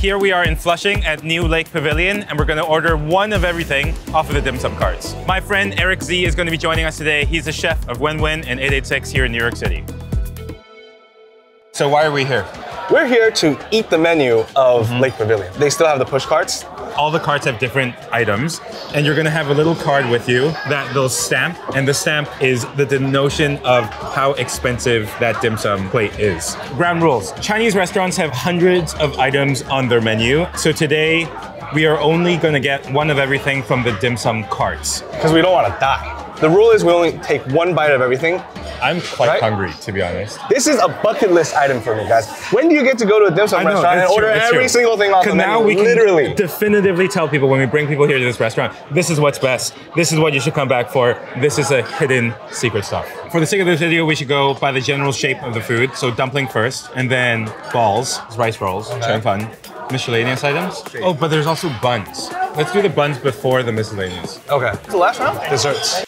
Here we are in Flushing at new Lake Pavilion, and we're gonna order one of everything off of the dim sum carts. My friend Eric Sze is gonna be joining us today. He's the chef of Wenwen and 886 here in New York City. So why are we here? We're here to eat the menu of Lake Pavilion. They still have the push carts. All the carts have different items, and you're gonna have a little card with you that they'll stamp, and the stamp is the denotation of how expensive that dim sum plate is. Ground rules. Chinese restaurants have hundreds of items on their menu, so today we are only gonna get one of everything from the dim sum carts. Because we don't want to die. The rule is we only take one bite of everything. I'm quite hungry, to be honest. This is a bucket list item for me, guys. When do you get to go to a dim sum restaurant and order every single thing off the menu? Now we can literally definitively tell people when we bring people here to this restaurant, this is what's best. This is what you should come back for. This is a hidden secret stuff. For the sake of this video, we should go by the general shape of the food. So dumpling first, and then balls, rice rolls, fun. Miscellaneous items. Oh, but there's also buns. Let's do the buns before the miscellaneous. Okay. The last round? Desserts.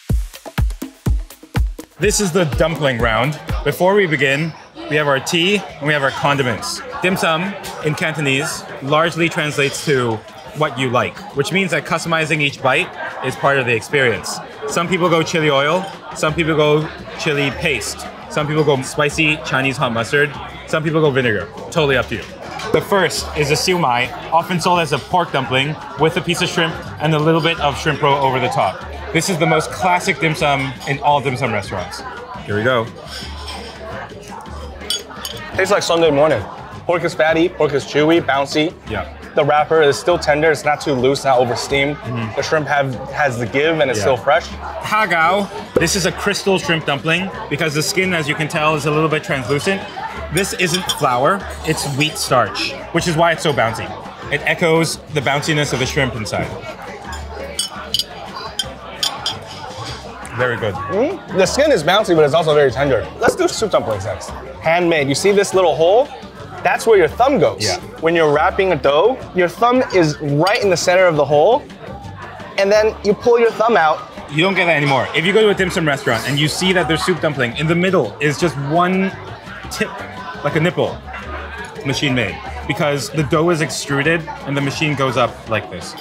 This is the dumpling round. Before we begin, we have our tea and we have our condiments. Dim sum in Cantonese largely translates to what you like, which means that customizing each bite is part of the experience. Some people go chili oil, some people go chili paste, some people go spicy Chinese hot mustard, some people go vinegar. Totally up to you. The first is a siu mai, often sold as a pork dumpling with a piece of shrimp and a little bit of shrimp roe over the top. This is the most classic dim sum in all dim sum restaurants. Here we go. Tastes like Sunday morning. Pork is fatty, pork is chewy, bouncy. Yeah. The wrapper is still tender, it's not too loose, not over steamed. The shrimp has the give and it's still fresh. Hagao. This is a crystal shrimp dumpling because the skin, as you can tell, is a little bit translucent. This isn't flour, it's wheat starch, which is why it's so bouncy. It echoes the bounciness of the shrimp inside. Very good. The skin is bouncy, but it's also very tender. Let's do soup dumplings next. Handmade. You see this little hole? That's where your thumb goes. Yeah. When you're wrapping a dough, your thumb is right in the center of the hole, and then you pull your thumb out. You don't get that anymore. If you go to a dim sum restaurant and you see that there's soup dumpling, in the middle is just one tip, like a nipple, machine made. Because the dough is extruded and the machine goes up like this.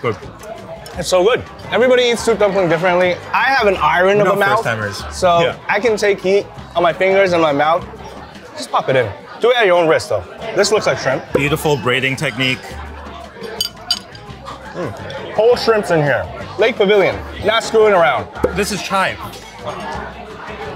Good. It's so good. Everybody eats soup dumpling differently. I have an iron of a mouth, so I can take heat on my fingers and my mouth. Just pop it in. Do it at your own risk, though. This looks like shrimp. Beautiful braiding technique. Whole shrimps in here. Lake Pavilion, not screwing around. This is chive.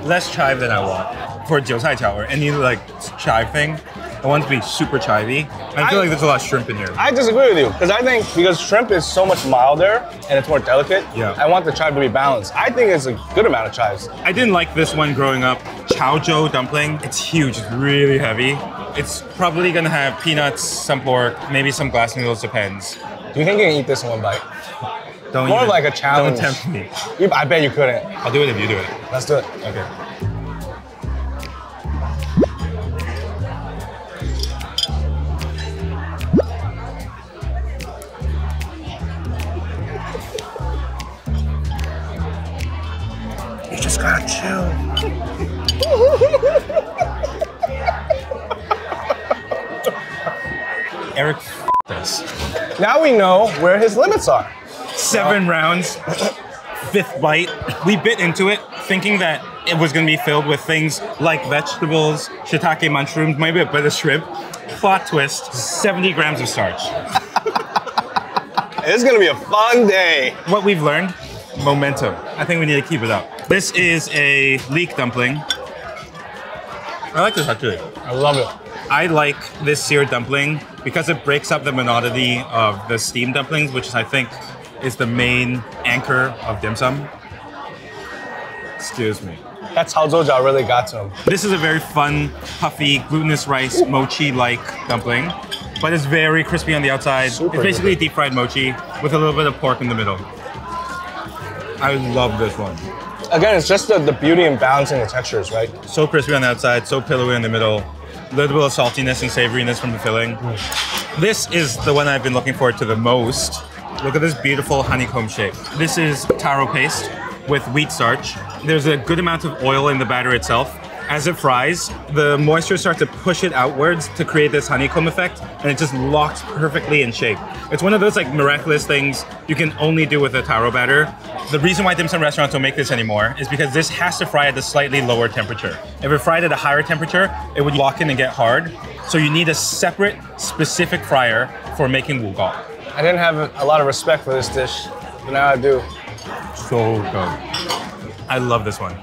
Less chive than I want. For jiu cai jiao or any like chive thing, I want it to be super chivey. I feel like there's a lot of shrimp in here. I disagree with you, because I think because shrimp is so much milder and it's more delicate, I want the chive to be balanced. I think it's a good amount of chives. I didn't like this one growing up. Chao Zhou dumpling. It's huge, it's really heavy. It's probably gonna have peanuts, some pork, maybe some glass noodles, depends. Do you think you can eat this in one bite? More like a challenge. Don't tempt me. I bet you couldn't. I'll do it if you do it. Let's do it. Okay. You just gotta chill. Eric this. Now we know where his limits are. 7 rounds, 5th bite. We bit into it thinking that it was gonna be filled with things like vegetables, shiitake mushrooms, maybe a bit of shrimp. Plot twist, 70 grams of starch. It's gonna be a fun day. What we've learned, momentum. I think we need to keep it up. This is a leek dumpling. I like this actually. I love it. I like this seared dumpling because it breaks up the monotony of the steamed dumplings, which I think is the main anchor of dim sum. Excuse me. That's how Zhou really got to him. This is a very fun, puffy, glutinous rice, mochi-like dumpling, but it's very crispy on the outside. It's basically deep fried mochi with a little bit of pork in the middle. I love this one. Again, it's just the beauty and balancing the textures, right? So crispy on the outside, so pillowy in the middle. A little bit of saltiness and savoriness from the filling. This is the one I've been looking forward to the most. Look at this beautiful honeycomb shape. This is taro paste with wheat starch. There's a good amount of oil in the batter itself, As it fries, the moisture starts to push it outwards to create this honeycomb effect, and it just locks perfectly in shape. It's one of those like miraculous things you can only do with a taro batter. The reason why dim sum restaurants don't make this anymore is because this has to fry at a slightly lower temperature. If it fried at a higher temperature, it would lock in and get hard. So you need a separate, specific fryer for making wugao. I didn't have a lot of respect for this dish, but now I do. So good. I love this one.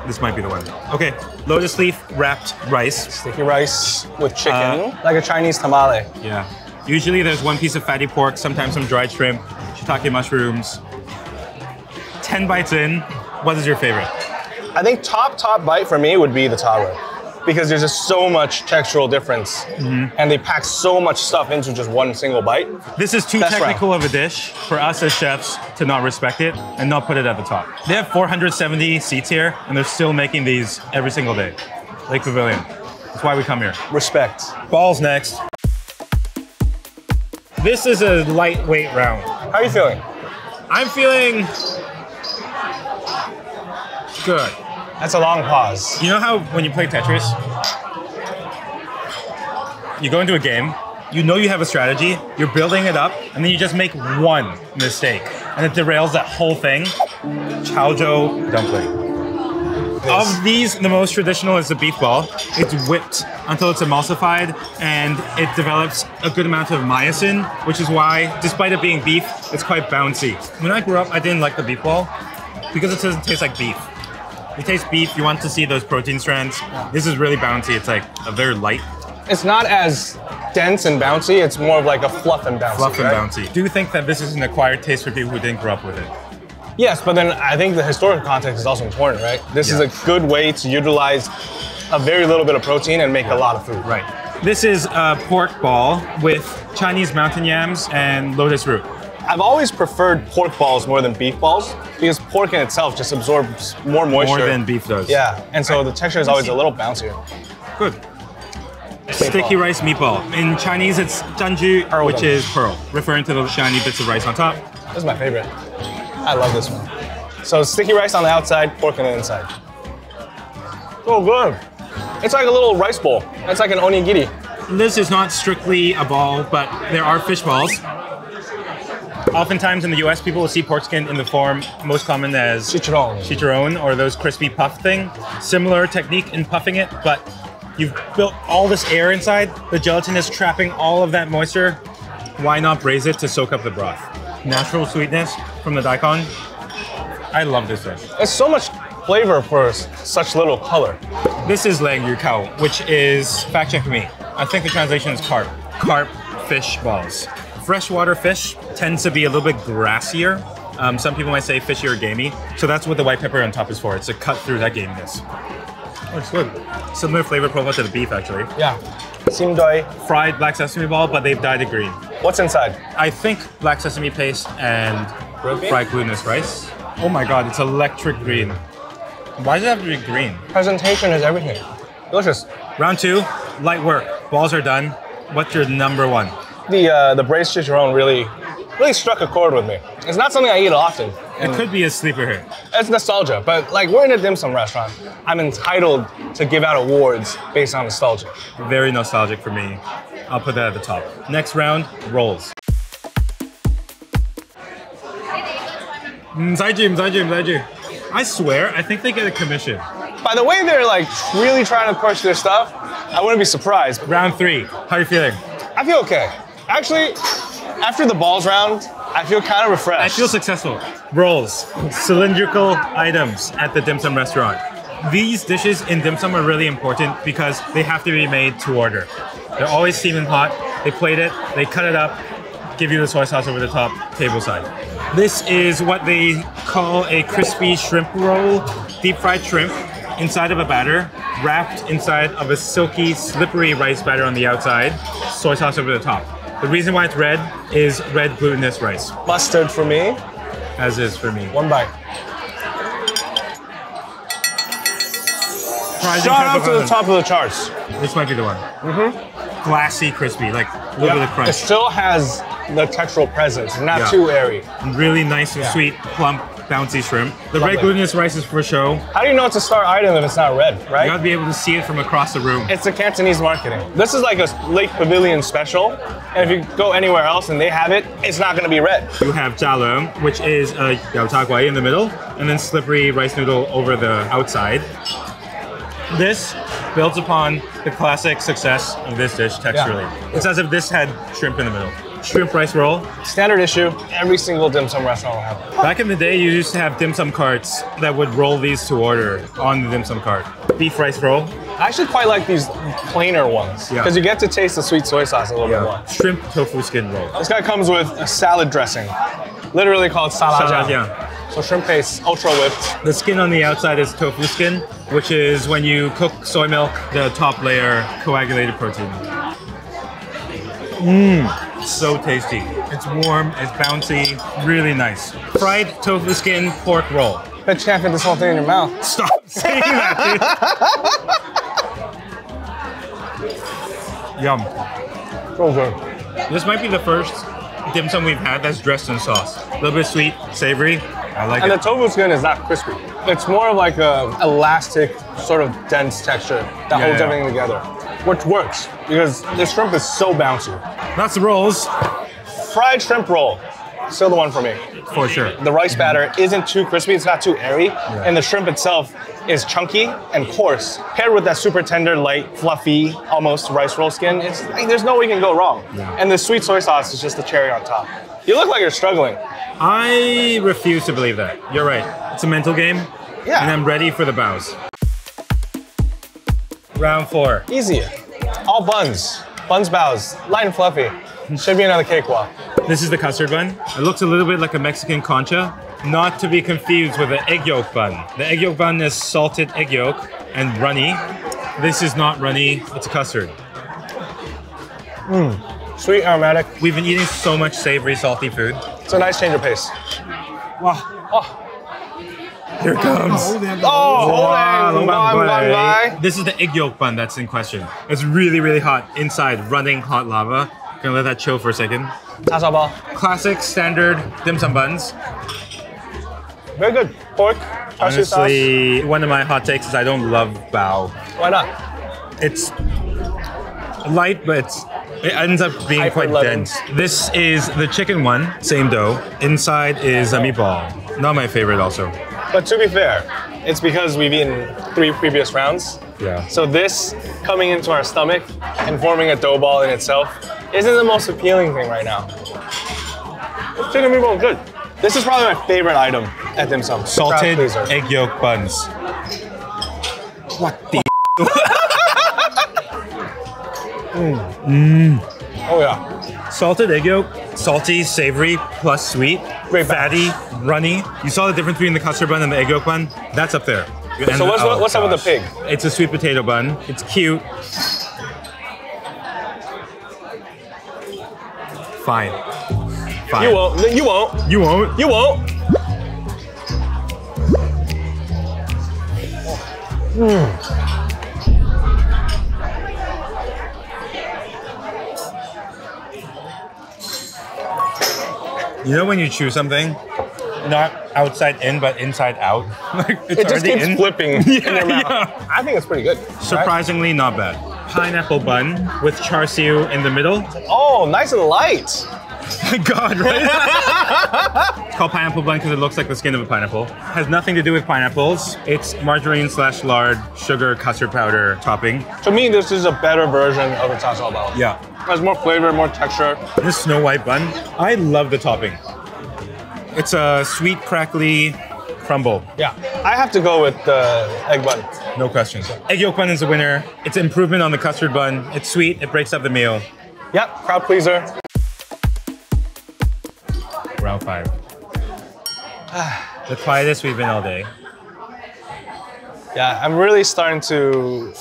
This might be the one. Okay, lotus leaf wrapped rice. Sticky rice with chicken, like a Chinese tamale. Yeah. Usually there's one piece of fatty pork, sometimes some dried shrimp, shiitake mushrooms. 10 bites in, what is your favorite? I think top bite for me would be the taro, because there's just so much textural difference, and they pack so much stuff into just one single bite. This is too technical of a dish for us as chefs to not respect it and not put it at the top. They have 470 seats here, and they're still making these every single day. Lake Pavilion. That's why we come here. Respect. Balls next. This is a lightweight round. How are you feeling? I'm feeling good. That's a long pause. You know how when you play Tetris, you go into a game, you know you have a strategy, you're building it up, and then you just make one mistake, and it derails that whole thing? Chaozhou dumpling. Of these, the most traditional is the beef ball. It's whipped until it's emulsified, and it develops a good amount of myosin, which is why, despite it being beef, it's quite bouncy. When I grew up, I didn't like the beef ball because it doesn't taste like beef. It tastes beef, you want to see those protein strands. This is really bouncy, it's like a very light. It's not as dense and bouncy, it's more of like a fluff and bouncy. Fluff and bouncy. Do you think that this is an acquired taste for people who didn't grow up with it? Yes, but then I think the historical context is also important, right? This is a good way to utilize a very little bit of protein and make a lot of food. Right. This is a pork ball with Chinese mountain yams and lotus root. I've always preferred pork balls more than beef balls because pork in itself just absorbs more moisture. More than beef does. Yeah, and so the texture is always a little bouncier. Good. Sticky rice meatball. In Chinese, it's zhanju, which is pearl, referring to the shiny bits of rice on top. This is my favorite. I love this one. So sticky rice on the outside, pork on the inside. So good. It's like a little rice bowl. It's like an onigiri. This is not strictly a ball, but there are fish balls. Oftentimes in the US, people will see pork skin in the form most common as chicharron, or those crispy puff thing. Similar technique in puffing it, but you've built all this air inside. The gelatin is trapping all of that moisture. Why not braise it to soak up the broth? Natural sweetness from the daikon. I love this dish. It's so much flavor for such little color. This is Lang Yu Kao, which is, fact check me, I think the translation is carp. Carp fish balls. Freshwater fish tends to be a little bit grassier. Some people might say fishy or gamey. So that's what the white pepper on top is for. It's to cut through that gaminess. Oh, it's good. Similar flavor profile to the beef, actually. Yeah. Sim doi. Fried black sesame ball, but they've dyed it green. What's inside? I think black sesame paste and fried glutinous rice. Oh my god, it's electric green. Why does it have to be green? Presentation is everything. Delicious. Round 2, light work. Balls are done. What's your number 1? The braised chicharron really struck a chord with me. It's not something I eat often. It could be a sleeper hit. It's nostalgia, but like we're in a dim sum restaurant. I'm entitled to give out awards based on nostalgia. Very nostalgic for me. I'll put that at the top. Next round, rolls. I swear, I think they get a commission. By the way they're like really trying to push their stuff, I wouldn't be surprised. Round 3, how are you feeling? I feel okay. Actually, after the balls round, I feel kind of refreshed. I feel successful. Rolls, cylindrical items at the dim sum restaurant. These dishes in dim sum are really important because they have to be made to order. They're always steaming hot. They plate it, they cut it up, give you the soy sauce over the top, table side. This is what they call a crispy shrimp roll, deep fried shrimp inside of a batter, wrapped inside of a silky, slippery rice batter on the outside, soy sauce over the top. The reason why it's red is red glutinous rice. Mustard for me. As is for me. One bite. Shout out to the top of the charts. This might be the one. Glassy, crispy, like a little bit of crunch. It still has the textural presence, not too airy. Really nice and sweet, plump. bouncy shrimp. The red glutinous rice is for show. How do you know it's a star item if it's not red, right? You gotta be able to see it from across the room. It's the Cantonese marketing. This is like a Lake Pavilion special, and if you go anywhere else and they have it, it's not gonna be red. You have jalo, which is a yao ta guai in the middle, and then slippery rice noodle over the outside. This builds upon the classic success of this dish texturally. Yeah. It's as if this had shrimp in the middle. Shrimp rice roll. Standard issue, every single dim sum restaurant will have it. Back in the day, you used to have dim sum carts that would roll these to order on the dim sum cart. Beef rice roll. I actually quite like these plainer ones because you get to taste the sweet soy sauce a little bit more. Shrimp tofu skin roll. This guy comes with a salad dressing, literally called salad. So shrimp paste, ultra whipped. The skin on the outside is tofu skin, which is when you cook soy milk, the top layer, coagulated protein. Mmm, so tasty. It's warm, it's bouncy, really nice. Fried tofu skin pork roll. Bet you can't fit this whole thing in your mouth. Stop saying that, dude. Yum. So good. This might be the first dim sum we've had that's dressed in sauce. A little bit sweet, savory. I like it. And the tofu skin is not crispy. It's more of like a elastic, sort of dense texture that holds everything together. Which works, because the shrimp is so bouncy. Lots of rolls. Fried shrimp roll. Still the one for me. For sure. The rice batter isn't too crispy, it's not too airy, and the shrimp itself is chunky and coarse. Paired with that super tender, light, fluffy, almost rice roll skin, it's like, there's no way you can go wrong. And the sweet soy sauce is just the cherry on top. You look like you're struggling. I refuse to believe that. You're right. It's a mental game. Yeah. And I'm ready for the bows. Round 4. Easy. All buns. Buns bows. Light and fluffy. Should be another cakewalk. This is the custard bun. It looks a little bit like a Mexican concha. Not to be confused with an egg yolk bun. The egg yolk bun is salted egg yolk and runny. This is not runny. It's custard. Mmm. Sweet, aromatic. We've been eating so much savory, salty food. It's a nice change of pace. Wow. Oh. Here it comes. This is the egg yolk bun that's in question. It's really, really hot inside, running hot lava. Gonna let that chill for a second. Classic, standard dim sum buns. Very good. Pork, char-siu sauce. Honestly, one of my hot takes is I don't love bao. Why not? It's light, but it ends up being quite dense. This is the chicken one, same dough. Inside is a meatball. Not my favorite also. But to be fair, it's because we've eaten 3 previous rounds. Yeah. So this coming into our stomach and forming a dough ball in itself isn't the most appealing thing right now. Chicken meatball is good. This is probably my favorite item at dim sum. Salted egg yolk buns. What the? Oh yeah. Salted egg yolk, salty, savory, plus sweet, fatty, runny. You saw the difference between the custard bun and the egg yolk bun? That's up there. And so what's up with the pig? It's a sweet potato bun. It's cute. Fine. Fine. You won't. You won't. You won't. You won't. You know when you chew something, not outside in, but inside out? Like it just keeps flipping in your mouth. Yeah. I think it's pretty good. Surprisingly, not bad. Pineapple bun with char-siu in the middle. Oh, nice and light. My God, right? It's called pineapple bun because it looks like the skin of a pineapple. Has nothing to do with pineapples. It's margarine/lard, sugar, custard powder topping. To me, this is a better version of a tasao bao. Yeah. It has more flavor, more texture. This Snow White bun, I love the topping. It's a sweet, crackly crumble. Yeah. I have to go with the egg bun. No questions. Egg yolk bun is the winner. It's an improvement on the custard bun. It's sweet, it breaks up the meal. Yep, crowd pleaser. Round 5. The quietest we've been all day. Yeah, I'm really starting to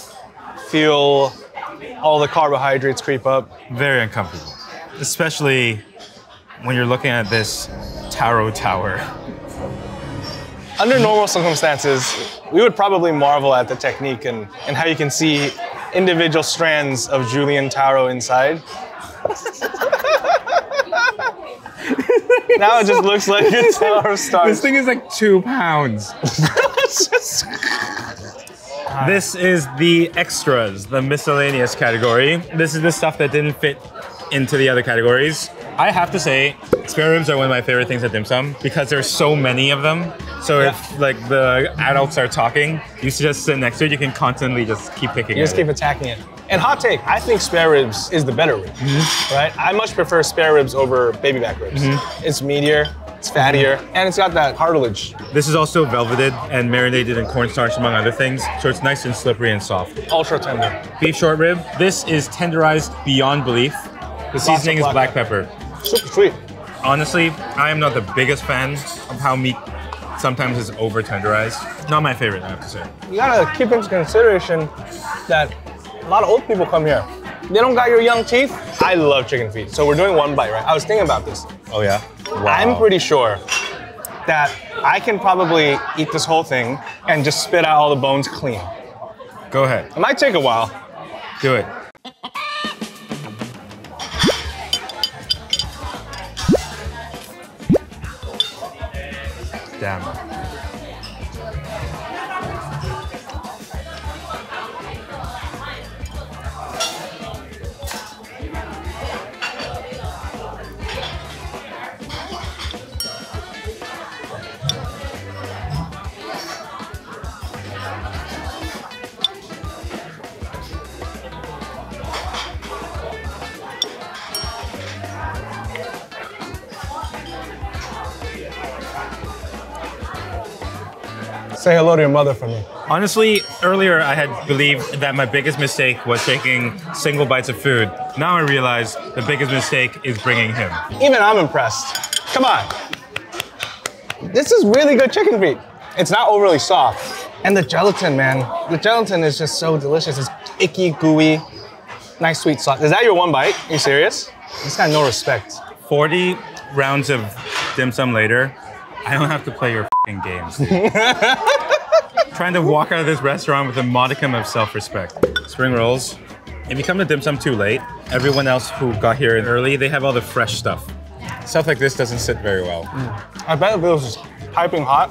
feel all the carbohydrates creep up. Very uncomfortable. Especially when you're looking at this taro tower. Under normal circumstances, we would probably marvel at the technique and how you can see individual strands of Julian taro inside. Now it just looks like a tower of stars. This thing is like 2 pounds. This is the extras, the miscellaneous category. This is the stuff that didn't fit into the other categories. I have to say, spare ribs are one of my favorite things at dim sum because there's so many of them. So if like the adults are talking, you used to just sit next to it, you can constantly just keep picking it. You just keep attacking it. And hot take, I think spare ribs is the better rib, right? I much prefer spare ribs over baby back ribs. It's meatier, it's fattier, and it's got that cartilage. This is also velveted and marinated in cornstarch, among other things, so it's nice and slippery and soft. Ultra tender. Beef short rib. This is tenderized beyond belief. The seasoning is black pepper. Super sweet. Honestly, I am not the biggest fan of how meat sometimes is over tenderized. Not my favorite, I have to say. You gotta keep into consideration that a lot of old people come here. They don't got your young teeth. I love chicken feet. So we're doing one bite, right? I was thinking about this. Oh yeah? Wow. I'm pretty sure that I can probably eat this whole thing and just spit out all the bones clean. Go ahead. It might take a while. Do it. Damn. Say hello to your mother for me. Honestly, earlier I had believed that my biggest mistake was taking single bites of food. Now I realize the biggest mistake is bringing him. Even I'm impressed. Come on. This is really good chicken feet. It's not overly soft. And the gelatin, man. The gelatin is just so delicious. It's icky, gooey, nice sweet sauce. Is that your one bite? Are you serious? This guy no respect. 40 rounds of dim sum later, I don't have to play your f***ing games, dude. Trying to walk out of this restaurant with a modicum of self-respect. Spring rolls. If you come to dim sum too late, everyone else who got here early, they have all the fresh stuff. Stuff like this doesn't sit very well. I bet if it was piping hot,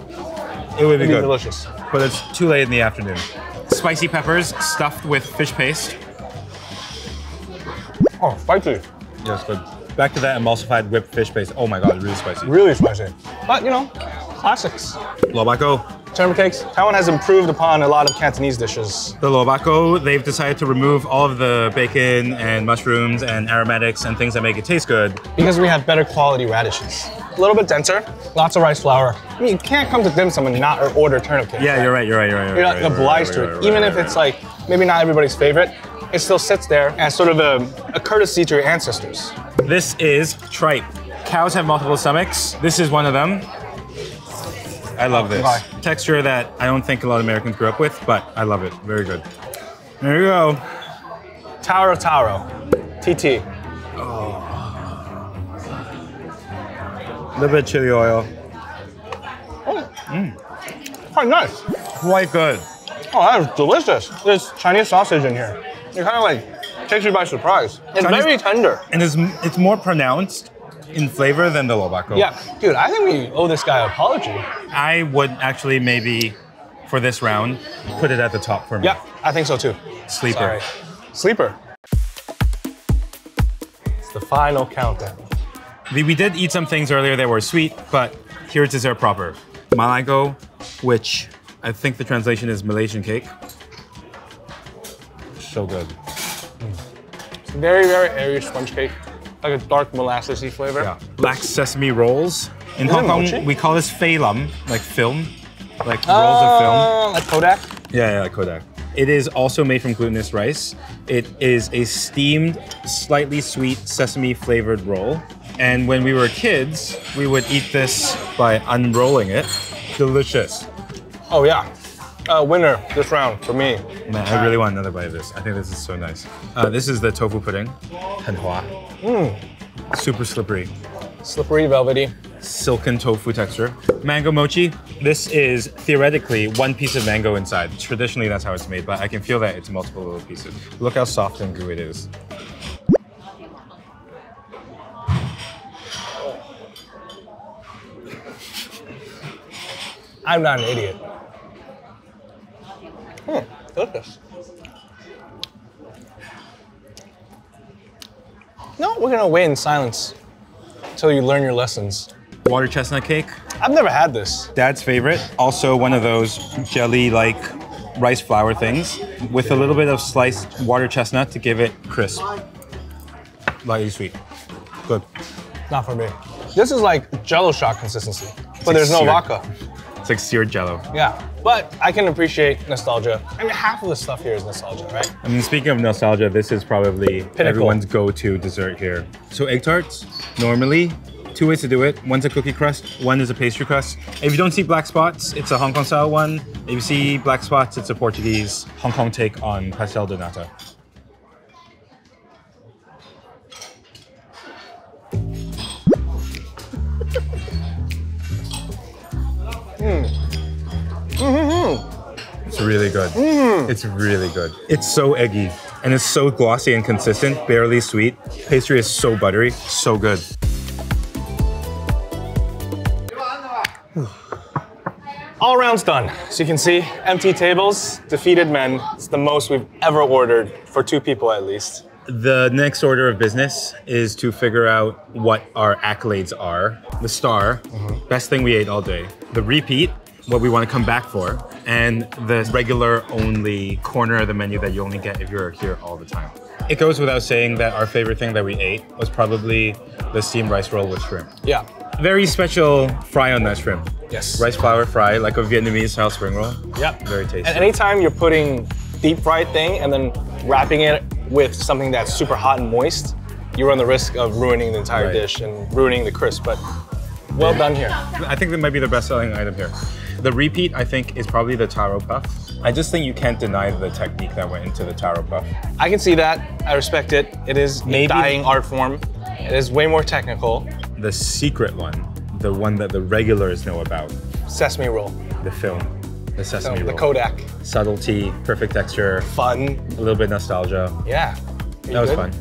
it would be good. Delicious. But it's too late in the afternoon. Spicy peppers stuffed with fish paste. Oh, spicy. Yes, good. Back to that emulsified whipped fish paste. Oh my god, really spicy. Really spicy. But, you know, classics. Lobako. Turnip cakes. Taiwan has improved upon a lot of Cantonese dishes. The lobako, they've decided to remove all of the bacon and mushrooms and aromatics and things that make it taste good. Because we have better quality radishes. A little bit denser, lots of rice flour. I mean, you can't come to dim sum and not order turnip cakes. Yeah, right? you're right. You're not obliged to it. Even if it's like, maybe not everybody's favorite, it still sits there as sort of a courtesy to your ancestors. This is tripe. Cows have multiple stomachs. This is one of them. I love this. Texture that I don't think a lot of Americans grew up with, but I love it. Very good. There you go. Taro taro. TT. Oh. A little bit of chili oil. Quite nice. Quite good. Oh, that is delicious. There's Chinese sausage in here. It kind of like takes you by surprise. It's very tender. And it's more pronounced in flavor than the lobako. Yeah, dude, I think we owe this guy an apology. I would actually maybe, for this round, put it at the top for me. Yeah, I think so too. Sleeper. Sorry. Sleeper. It's the final countdown. We did eat some things earlier that were sweet, but here's dessert proper. Malago, which I think the translation is Malaysian cake. So good. It's very, very airy sponge cake. Like a dark molassesy flavor. Yeah. Black sesame rolls. In Hong Kong, we call this fei lam, like film, like rolls of film. Like Kodak? Yeah, like Kodak. It is also made from glutinous rice. It is a steamed, slightly sweet sesame flavored roll. And when we were kids, we would eat this by unrolling it. Delicious. Oh yeah. Winner this round for me. Man, I really want another bite of this. I think this is so nice. This is the tofu pudding. 很滑. Super slippery. Slippery, velvety. Silken tofu texture. Mango mochi. This is theoretically one piece of mango inside. Traditionally, that's how it's made, but I can feel that it's multiple little pieces. Look how soft and gooey it is. I'm not an idiot. Delicious. No, we're gonna wait in silence until you learn your lessons. Water chestnut cake. I've never had this. Dad's favorite. Also one of those jelly-like rice flour things with a little bit of sliced water chestnut to give it crisp. Lightly sweet. Good. Not for me. This is like Jello shot consistency, but like there's no seared. vodka. It's like seared jello. Yeah, but I can appreciate nostalgia. I mean, half of the stuff here is nostalgia, right? I mean, speaking of nostalgia, this is probably everyone's go-to dessert here. So egg tarts, normally, 2 ways to do it. One's a cookie crust, one is a pastry crust. If you don't see black spots, it's a Hong Kong style one. If you see black spots, it's a Portuguese Hong Kong take on pastel de nata. It's really good. It's really good. It's so eggy and it's so glossy and consistent, barely sweet. Pastry is so buttery, so good. All rounds done. So you can see, empty tables, defeated men. It's the most we've ever ordered for 2 people at least. The next order of business is to figure out what our accolades are. The star, best thing we ate all day. The repeat, what we want to come back for. And the regular only corner of the menu that you only get if you're here all the time. It goes without saying that our favorite thing that we ate was probably the steamed rice roll with shrimp. Yeah. Very special fry on that shrimp. Yes. Rice flour fry, like a Vietnamese style spring roll. Yep. Very tasty. And anytime you're putting deep fried thing and then wrapping it with something that's super hot and moist, you run the risk of ruining the entire dish and ruining the crisp, but well done here. I think that might be the best selling item here. The repeat, I think, is probably the taro puff. I just think you can't deny the technique that went into the taro puff. I can see that. I respect it. It is a dying art form. It is way more technical. The secret one, the one that the regulars know about. Sesame roll. The film. The sesame roll. The Kodak. Subtlety, perfect texture. Fun. A little bit nostalgia. Yeah. That was fun.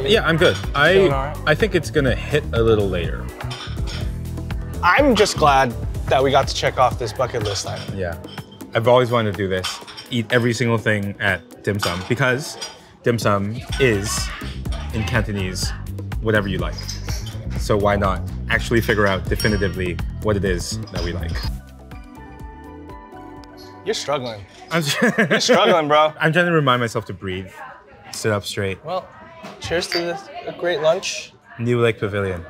Yeah, I'm good. I think it's gonna hit a little later. I'm just glad that we got to check off this bucket list item. Yeah. I've always wanted to do this. Eat every single thing at dim sum because dim sum is, in Cantonese, whatever you like. So why not actually figure out definitively what it is that we like? You're struggling. You're struggling, bro. I'm trying to remind myself to breathe, sit up straight. Well, cheers to this great lunch. New Lake Pavilion.